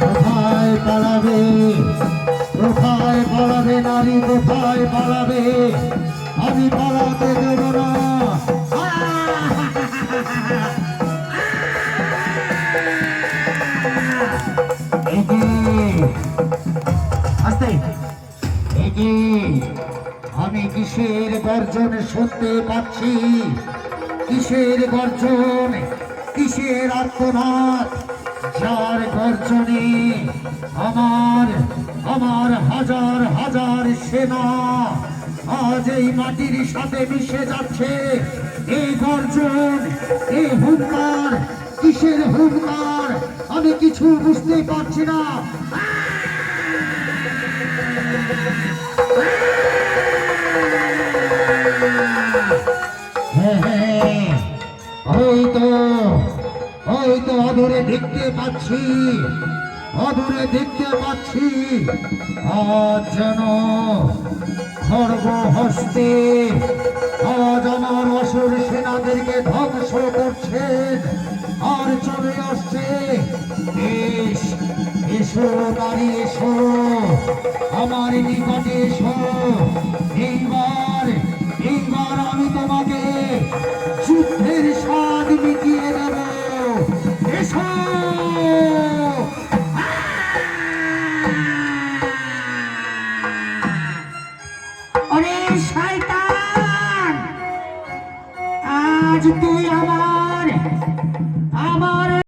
কোথায় পালাবে, কোথায় পালাবে নারী, কোথায় পালাবে? আমি পালাতে দেব না। আস্তে আমি কিসের গর্জন শুনতে পাচ্ছি? কিসের গর্জন, কিসের আর্তনাদ? যার গর্জনে আমার আমার হাজার হাজার সেনা আজ এই মাটির সাথে মিশে যাচ্ছে। এই গর্জন, এই হুঙ্কার, কিসের হুঙ্কার আমি কিছু বুঝতে পারছি না। ওই তো অদূরে দেখতে পাচ্ছি, অদূরে দেখতে পাচ্ছি আজ যেন খড়গ হস্তে আজ আমার অসুর সেনাদেরকে ধ্বংস করছেন আর চলে আসছে। এসো নারী, এসো আমার নিকটে, এসো এইবার